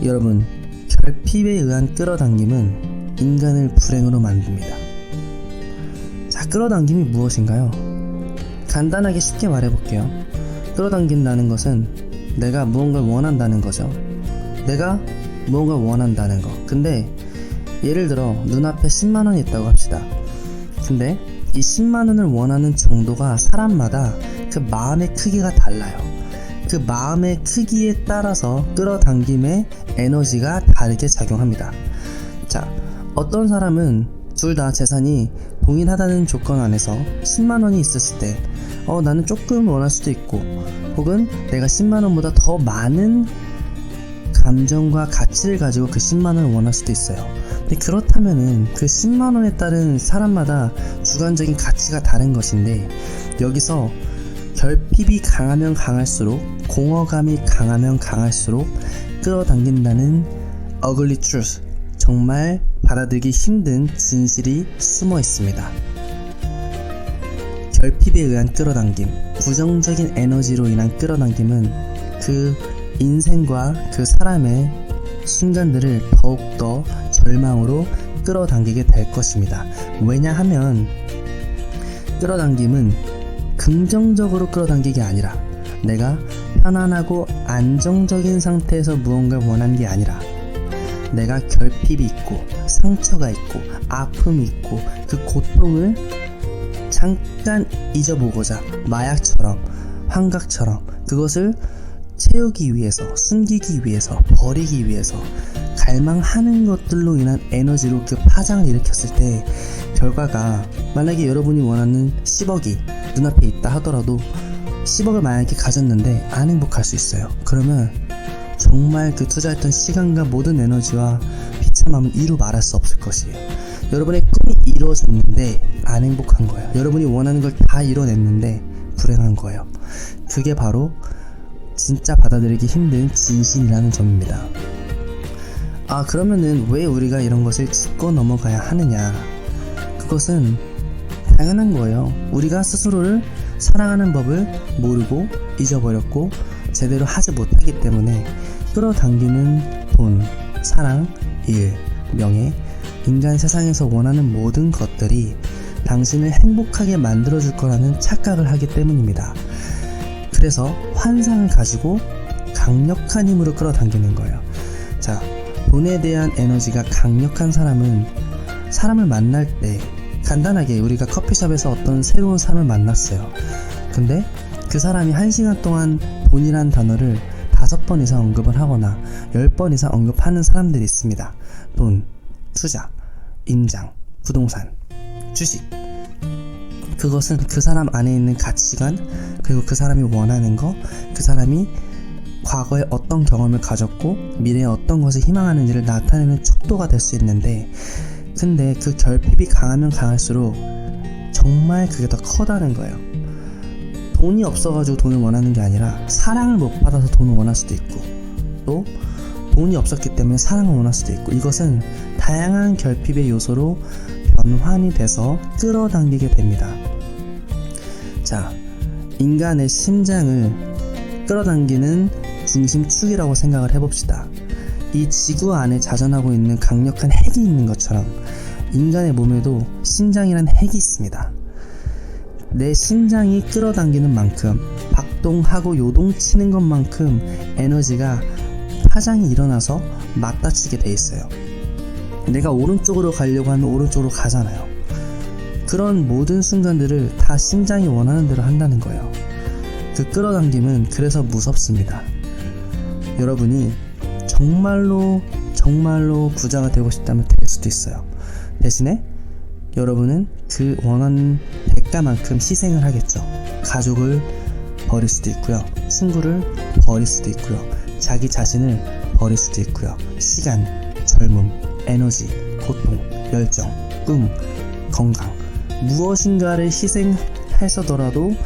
여러분, 결핍에 의한 끌어당김은 인간을 불행으로 만듭니다. 자, 끌어당김이 무엇인가요? 간단하게 쉽게 말해볼게요. 끌어당긴다는 것은 내가 무언가를 원한다는 거죠. 내가 무언가를 원한다는 거. 근데 예를 들어 눈앞에 10만원이 있다고 합시다. 근데 이 10만원을 원하는 정도가 사람마다 그 마음의 크기가 달라요. 그 마음의 크기에 따라서 끌어당김의 에너지가 다르게 작용합니다. 자, 어떤 사람은 둘 다 재산이 동일하다는 조건 안에서 10만원이 있었을 때 나는 조금 원할 수도 있고, 혹은 내가 10만원보다 더 많은 감정과 가치를 가지고 그 10만원을 원할 수도 있어요. 근데 그렇다면은 그 10만원에 따른 사람마다 주관적인 가치가 다른 것인데, 여기서 결핍이 강하면 강할수록, 공허감이 강하면 강할수록 끌어당긴다는 ugly truth, 정말 받아들이기 힘든 진실이 숨어 있습니다. 결핍에 의한 끌어당김, 부정적인 에너지로 인한 끌어당김은 그 인생과 그 사람의 순간들을 더욱더 절망으로 끌어당기게 될 것입니다. 왜냐하면 끌어당김은 긍정적으로 끌어당기게 아니라, 내가 편안하고 안정적인 상태에서 무언가를 원하는 게 아니라, 내가 결핍이 있고 상처가 있고 아픔이 있고 그 고통을 잠깐 잊어보고자 마약처럼, 환각처럼 그것을 채우기 위해서, 숨기기 위해서, 버리기 위해서 갈망하는 것들로 인한 에너지로 그 파장을 일으켰을 때 결과가, 만약에 여러분이 원하는 10억이 눈앞에 있다 하더라도 10억을 만약에 가졌는데 안 행복할 수 있어요. 그러면 정말 그 투자했던 시간과 모든 에너지와 비참함은 이루 말할 수 없을 것이에요. 여러분의 꿈이 이루어졌는데 안 행복한 거예요. 여러분이 원하는 걸 다 이뤄냈는데 불행한 거예요. 그게 바로 진짜 받아들이기 힘든 진실이라는 점입니다. 그러면은 왜 우리가 이런 것을 짚고 넘어가야 하느냐? 그것은 당연한 거예요. 우리가 스스로를 사랑하는 법을 모르고 잊어버렸고 제대로 하지 못하기 때문에 끌어당기는 돈, 사랑, 일, 명예, 인간 세상에서 원하는 모든 것들이 당신을 행복하게 만들어줄 거라는 착각을 하기 때문입니다. 그래서 환상을 가지고 강력한 힘으로 끌어당기는 거예요. 자, 돈에 대한 에너지가 강력한 사람은 사람을 만날 때, 간단하게 우리가 커피숍에서 어떤 새로운 사람을 만났어요. 근데 그 사람이 1시간 동안 돈이란 단어를 5번 이상 언급을 하거나 10번 이상 언급하는 사람들이 있습니다. 돈, 투자, 임장, 부동산, 주식. 그것은 그 사람 안에 있는 가치관, 그리고 그 사람이 원하는 거, 그 사람이 과거에 어떤 경험을 가졌고 미래에 어떤 것을 희망하는지를 나타내는 척도가 될 수 있는데, 근데 그 결핍이 강하면 강할수록 정말 그게 더 커다는 거예요. 돈이 없어가지고 돈을 원하는 게 아니라 사랑을 못 받아서 돈을 원할 수도 있고, 또 돈이 없었기 때문에 사랑을 원할 수도 있고, 이것은 다양한 결핍의 요소로 변환이 돼서 끌어당기게 됩니다. 자, 인간의 심장을 끌어당기는 중심축이라고 생각을 해봅시다. 이 지구 안에 자전하고 있는 강력한 핵이 있는 것처럼 인간의 몸에도 심장이란 핵이 있습니다. 내 심장이 끌어당기는 만큼, 박동하고 요동치는 것만큼 에너지가 파장이 일어나서 맞닥치게 돼 있어요. 내가 오른쪽으로 가려고 하면 오른쪽으로 가잖아요. 그런 모든 순간들을 다 심장이 원하는 대로 한다는 거예요. 그 끌어당김은 그래서 무섭습니다. 여러분이 정말로 부자가 되고 싶다면 될 수도 있어요. 대신에 여러분은 그 원하는 대가만큼 희생을 하겠죠. 가족을 버릴 수도 있고요, 친구를 버릴 수도 있고요, 자기 자신을 버릴 수도 있고요, 시간, 젊음, 에너지, 고통, 열정, 꿈, 건강, 무엇인가를 희생해서더라도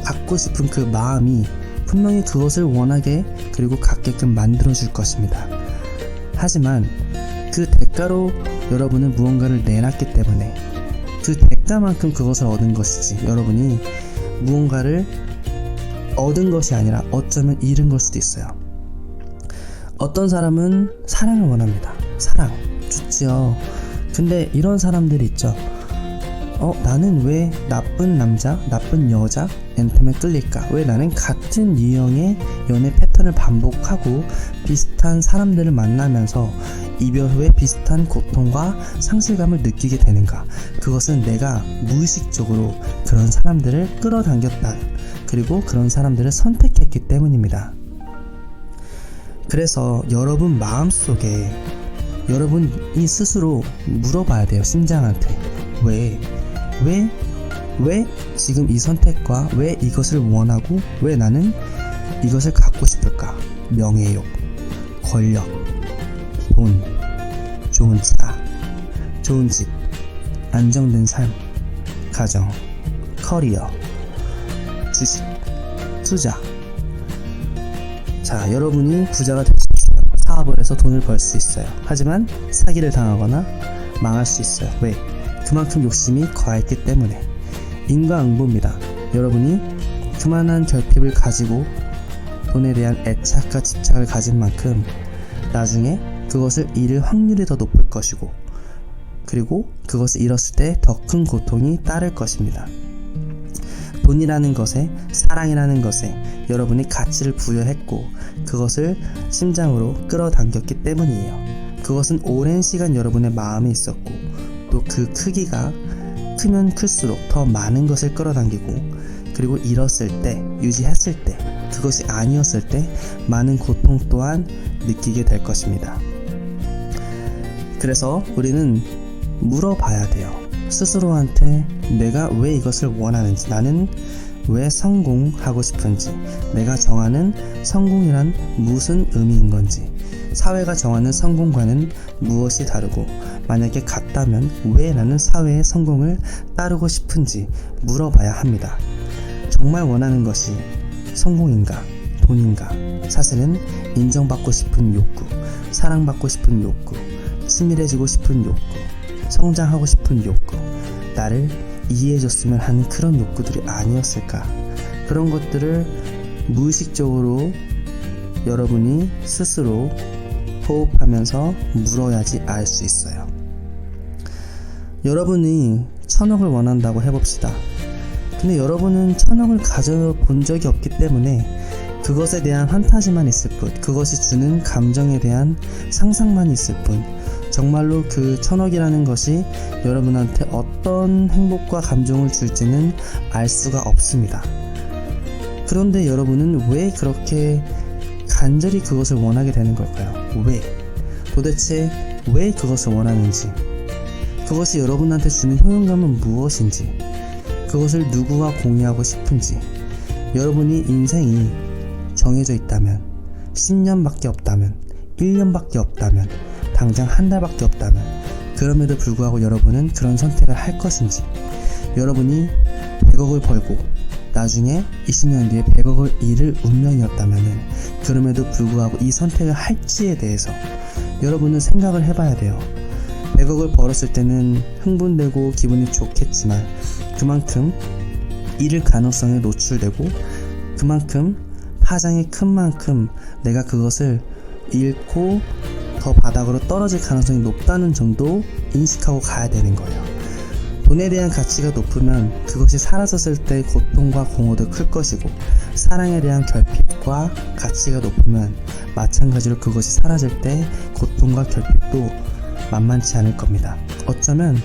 갖고 싶은 그 마음이 분명히 그것을 원하게, 그리고 갖게끔 만들어줄 것입니다. 하지만 그 대가로 여러분은 무언가를 내놨기 때문에 그 대가만큼 그것을 얻은 것이지, 여러분이 무언가를 얻은 것이 아니라 어쩌면 잃은 걸 수도 있어요. 어떤 사람은 사랑을 원합니다. 사랑 좋지요. 근데 이런 사람들이 있죠. 나는 왜 나쁜 남자, 나쁜 여자한테만 끌릴까? 왜 나는 같은 유형의 연애 패턴을 반복하고 비슷한 사람들을 만나면서 이별 후에 비슷한 고통과 상실감을 느끼게 되는가? 그것은 내가 무의식적으로 그런 사람들을 끌어당겼다. 그리고 그런 사람들을 선택했기 때문입니다. 그래서 여러분 마음속에 여러분이 스스로 물어봐야 돼요. 심장한테. 왜 지금 이 선택과 왜 이것을 원하고 왜 나는 이것을 갖고 싶을까? 명예욕, 권력, 돈, 좋은 차, 좋은 집, 안정된 삶, 가정, 커리어, 주식, 투자. 자, 여러분이 부자가 될 수 있어요. 사업을 해서 돈을 벌 수 있어요. 하지만 사기를 당하거나 망할 수 있어요. 왜? 그만큼 욕심이 과했기 때문에. 인과응보입니다. 여러분이 그만한 결핍을 가지고 돈에 대한 애착과 집착을 가진 만큼 나중에 그것을 잃을 확률이 더 높을 것이고, 그리고 그것을 잃었을 때 더 큰 고통이 따를 것입니다. 돈이라는 것에, 사랑이라는 것에 여러분이 가치를 부여했고 그것을 심장으로 끌어당겼기 때문이에요. 그것은 오랜 시간 여러분의 마음에 있었고, 또 그 크기가 크면 클수록 더 많은 것을 끌어당기고, 그리고 잃었을 때, 유지했을 때, 그것이 아니었을 때 많은 고통 또한 느끼게 될 것입니다. 그래서 우리는 물어봐야 돼요. 스스로한테 내가 왜 이것을 원하는지, 나는 왜 성공하고 싶은지, 내가 정하는 성공이란 무슨 의미인 건지, 사회가 정하는 성공과는 무엇이 다르고, 만약에 같다면 왜 나는 사회의 성공을 따르고 싶은지 물어봐야 합니다. 정말 원하는 것이 성공인가, 돈인가? 사실은 인정받고 싶은 욕구, 사랑받고 싶은 욕구, 친밀해지고 싶은 욕구, 성장하고 싶은 욕구, 나를 이해해줬으면 하는 그런 욕구들이 아니었을까? 그런 것들을 무의식적으로 여러분이 스스로 호흡하면서 물어야지 알 수 있어요. 여러분이 1000억을 원한다고 해봅시다. 근데 여러분은 1000억을 가져본 적이 없기 때문에 그것에 대한 판타지만 있을 뿐, 그것이 주는 감정에 대한 상상만 있을 뿐, 정말로 그 1000억이라는 것이 여러분한테 어떤 행복과 감정을 줄지는 알 수가 없습니다. 그런데 여러분은 왜 그렇게 간절히 그것을 원하게 되는 걸까요? 왜? 도대체 왜 그것을 원하는지, 그것이 여러분한테 주는 효용감은 무엇인지, 그것을 누구와 공유하고 싶은지, 여러분이 인생이 정해져 있다면, 10년밖에 없다면, 1년밖에 없다면, 당장 한 달밖에 없다면, 그럼에도 불구하고 여러분은 그런 선택을 할 것인지, 여러분이 100억을 벌고 나중에 20년 뒤에 100억을 잃을 운명이었다면 그럼에도 불구하고 이 선택을 할지에 대해서 여러분은 생각을 해봐야 돼요. 100억을 벌었을 때는 흥분되고 기분이 좋겠지만 그만큼 잃을 가능성에 노출되고, 그만큼 파장이 큰 만큼 내가 그것을 잃고 더 바닥으로 떨어질 가능성이 높다는 점도 인식하고 가야 되는 거예요. 돈에 대한 가치가 높으면 그것이 사라졌을 때 고통과 공허도 클 것이고, 사랑에 대한 결핍과 가치가 높으면 마찬가지로 그것이 사라질 때 고통과 결핍도 만만치 않을 겁니다. 어쩌면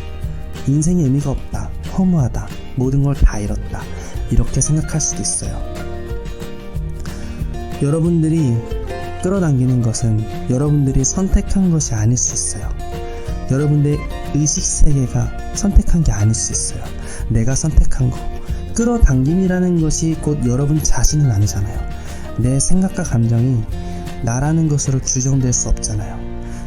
인생의 의미가 없다, 허무하다, 모든 걸 다 잃었다, 이렇게 생각할 수도 있어요. 여러분들이 끌어당기는 것은 여러분들이 선택한 것이 아닐 수 있어요. 여러분들의 의식세계가 선택한 게 아닐 수 있어요. 내가 선택한 거. 끌어당김이라는 것이 곧 여러분 자신은 아니잖아요. 내 생각과 감정이 나라는 것으로 규정될 수 없잖아요.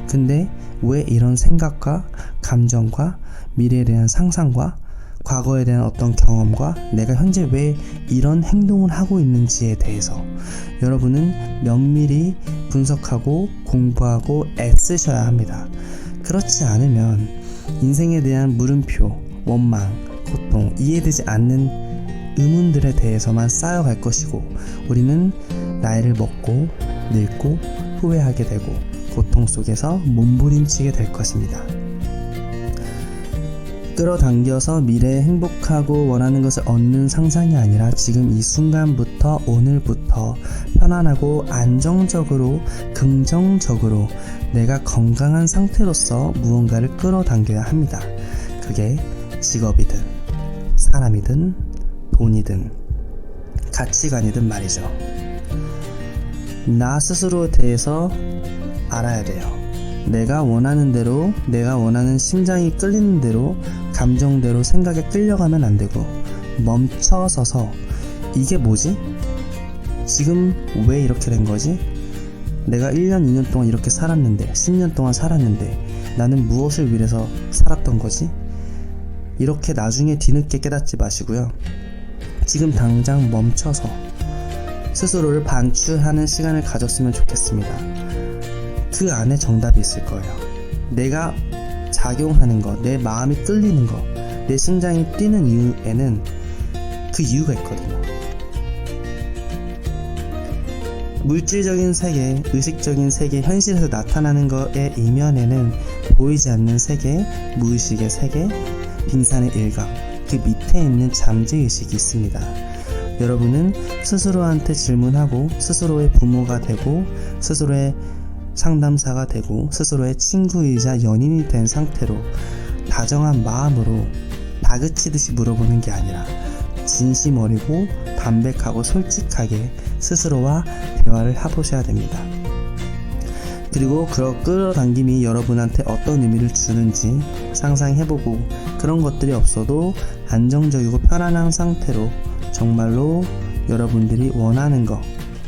근데 왜 이런 생각과 감정과 미래에 대한 상상과 과거에 대한 어떤 경험과 내가 현재 왜 이런 행동을 하고 있는지에 대해서 여러분은 면밀히 분석하고 공부하고 애쓰셔야 합니다. 그렇지 않으면 인생에 대한 물음표, 원망, 고통, 이해되지 않는 의문들에 대해서만 쌓여갈 것이고, 우리는 나이를 먹고 늙고 후회하게 되고 고통 속에서 몸부림치게 될 것입니다. 끌어당겨서 미래에 행복하고 원하는 것을 얻는 상상이 아니라 지금 이 순간부터 오늘부터 편안하고 안정적으로 긍정적으로 내가 건강한 상태로서 무언가를 끌어당겨야 합니다. 그게 직업이든 사람이든 돈이든 가치관이든 말이죠. 나 스스로에 대해서 알아야 돼요. 내가 원하는 대로, 내가 원하는 심장이 끌리는 대로, 감정대로 생각에 끌려가면 안 되고 멈춰서서 이게 뭐지? 지금 왜 이렇게 된 거지? 내가 1년, 2년 동안 이렇게 살았는데 10년 동안 살았는데 나는 무엇을 위해서 살았던 거지? 이렇게 나중에 뒤늦게 깨닫지 마시고요. 지금 당장 멈춰서 스스로를 반추하는 시간을 가졌으면 좋겠습니다. 그 안에 정답이 있을 거예요. 내가 작용하는 거, 내 마음이 끌리는 거, 내 심장이 뛰는 이유에는 그 이유가 있거든요. 물질적인 세계, 의식적인 세계, 현실에서 나타나는 것의 이면에는 보이지 않는 세계, 무의식의 세계, 빙산의 일각, 그 밑에 있는 잠재의식이 있습니다. 여러분은 스스로한테 질문하고 스스로의 부모가 되고 스스로의 상담사가 되고 스스로의 친구이자 연인이 된 상태로 다정한 마음으로 다그치듯이 물어보는 게 아니라 진심 어리고 담백하고 솔직하게 스스로와 대화를 해보셔야 됩니다. 그리고 그 끌어당김이 여러분한테 어떤 의미를 주는지 상상해보고 그런 것들이 없어도 안정적이고 편안한 상태로 정말로 여러분들이 원하는 것,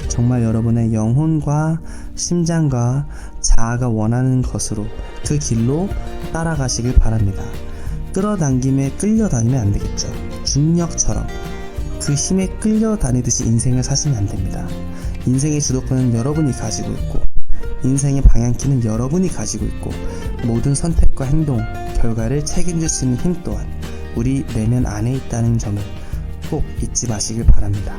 정말 여러분의 영혼과 심장과 자아가 원하는 것으로 그 길로 따라가시길 바랍니다. 끌어당김에 끌려다니면 안 되겠죠. 중력처럼 그 힘에 끌려다니듯이 인생을 사시면 안 됩니다. 인생의 주도권은 여러분이 가지고 있고 인생의 방향키는 여러분이 가지고 있고 모든 선택과 행동, 결과를 책임질 수 있는 힘 또한 우리 내면 안에 있다는 점을 꼭 잊지 마시길 바랍니다.